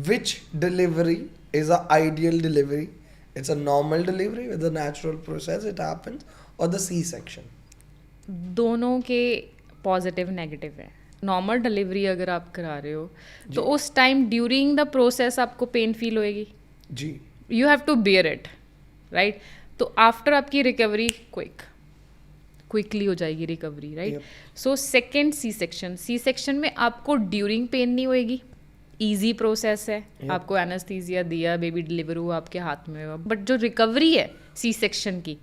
which delivery is a ideal delivery? It's a normal delivery with a natural process, it happens, or the C-section? दोनों के positive negative है. Normal delivery अगर आप करा रहे हो तो उस टाइम ड्यूरिंग द प्रोसेस आपको पेन फील होएगी. जी. You have to bear it, right. तो आफ्टर आपकी रिकवरी क्विकली हो जाएगी recovery, right. So second C section में आपको ड्यूरिंग पेन नहीं होएगी. ईजी प्रोसेस है. आपको एनेस्थीसिया दिया, बेबी डिलीवर हुआ, आपके हाथ में हुआ. बट जो रिकवरी है सी सेक्शन की,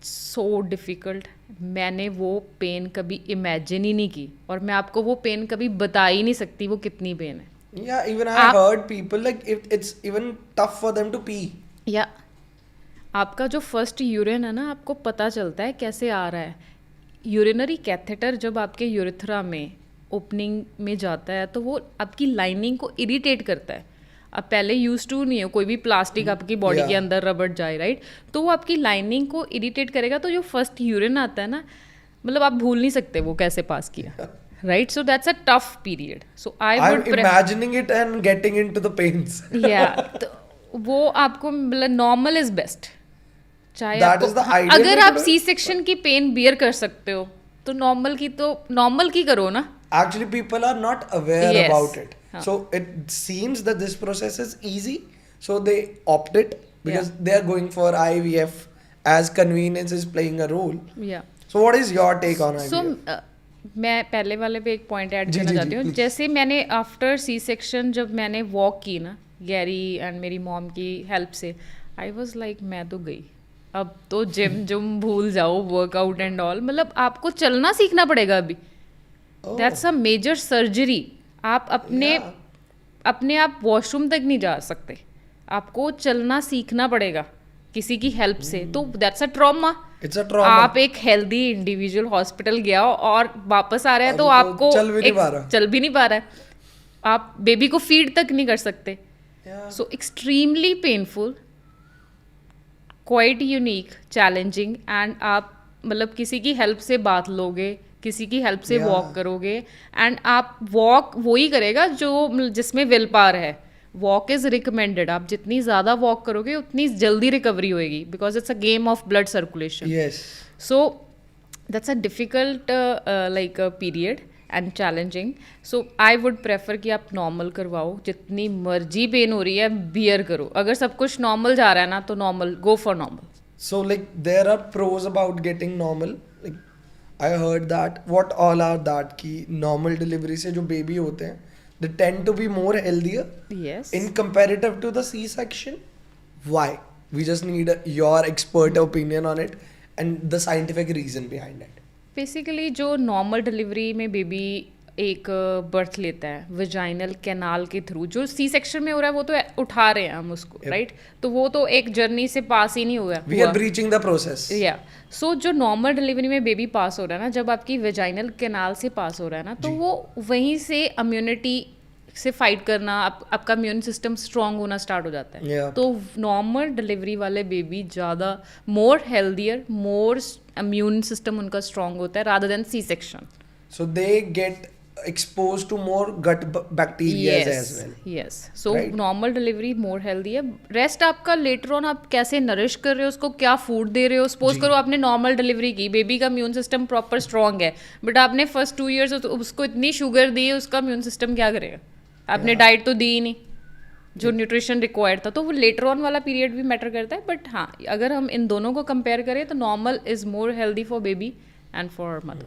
सो डिफ़िकल्ट. मैंने वो पेन कभी इमेजिन ही नहीं की और मैं आपको वो पेन कभी बता ही नहीं सकती वो कितनी पेन है. Yeah, even I heard people like it's even tough for them to pee. या आपका जो फर्स्ट यूरिन है ना, आपको पता चलता है कैसे आ रहा है. यूरिनरी कैथेटर जब आपके यूरेथ्रा में ओपनिंग में जाता है तो वो आपकी लाइनिंग को इरिटेट करता है. अब पहले यूज टू नहीं हो कोई भी प्लास्टिक आपकी बॉडी के अंदर रबड़ जाए, राइट. तो वो आपकी लाइनिंग को इरिटेट करेगा. तो जो फर्स्ट यूरिन आता है ना, मतलब आप भूल नहीं सकते वो कैसे पास किया, right. So that's a tough period. So I would imagining it and getting into the pains. या तो वो आपको मतलब नॉर्मल इज बेस्ट. चाहे That is the ideal अगर way to आप do it. सी सेक्शन की पेन बियर कर सकते हो तो नॉर्मल की करो ना. Actually, people are not aware Yes. about it. So it seems that this process is easy, so they opt it because they are going for IVF as convenience is playing a role. या So what is your take on so IVF? मैं पहले वाले पे एक point add जी, करना जी, चाहती हूँ. please. जैसे मैंने आफ्टर सी सेक्शन जब मैंने वॉक की ना, गैरी एंड मेरी मॉम की हेल्प से, आई वॉज लाइक मैं तो गई. अब तो जिम भूल जाओ, वर्कआउट एंड ऑल. मतलब आपको चलना सीखना पड़ेगा अभी. That's a major surgery. आप अपने आप वॉशरूम तक नहीं जा सकते. आपको चलना सीखना पड़ेगा किसी की हेल्प से. तो that's a trauma. It's a trauma. आप एक हेल्दी इंडिविजुअल हॉस्पिटल गया हो और वापस आ रहा है तो और वो आपको चल भी नहीं पा रहा. चल भी नहीं पा रहा है. आप बेबी को फीड तक नहीं कर सकते. So extremely painful, quite unique, challenging. And आप मतलब किसी की हेल्प से बात लोगे, किसी की हेल्प से वॉक करोगे. एंड आप वॉक वही करेगा जो जिसमें विल पावर है. Walk is recommended. आप जितनी ज़्यादा वॉक करोगे उतनी जल्दी रिकवरी होएगी because it's a game of blood circulation. Yes. So that's a difficult like period and challenging. So I would prefer कि आप नॉर्मल करवाओ. जितनी मर्जी पेन हो रही है बियर करो. अगर सब कुछ नॉर्मल जा रहा है ना तो normal, go for normal. So like there are pros about getting normal. Like I heard that. What all are that कि normal delivery से जो baby होते हैं, they tend to be more healthier Yes. in comparative to the C-section. Why? We just need your expert opinion on it and the scientific reason behind it. Basically जो normal delivery में baby एक birth लेता है vaginal canal के through, जो सी section में हो रहा है वो तो उठा रहे हैं हम उसको, राइट. तो वो तो एक जर्नी से पास ही नहीं हुआ. We are breaching the process. या सो जो नॉर्मल डिलीवरी में बेबी पास हो रहा है ना, जब आपकी वेजाइनल कैनाल से पास हो रहा है ना, तो वो वहीं से इम्यूनिटी से फाइट करना, आपका इम्यून सिस्टम स्ट्रांग होना स्टार्ट हो जाता है. Yeah. तो नॉर्मल डिलीवरी वाले बेबी ज़्यादा more healthier, more immune system उनका स्ट्रांग होता है rather than C section. So they get exposed to more gut bacteria as well. Yes. So Right. Normal delivery more healthy है. Rest आपका later on आप कैसे nourish कर रहे हो, उसको क्या फूड दे रहे हो. सपोज करो आपने नॉर्मल डिलीवरी की, बेबी का इम्यून सिस्टम प्रॉपर स्ट्रांग है, बट आपने फर्स्ट 2 years उसको इतनी शुगर दी है, उसका इम्यून सिस्टम क्या करेगा. आपने डाइट तो दी ही नहीं जो न्यूट्रिशन रिक्वायर्ड था. तो वो लेटर ऑन वाला पीरियड भी मैटर करता है. बट हाँ, अगर हम इन दोनों को कंपेयर करें तो normal is more healthy for baby and for mother.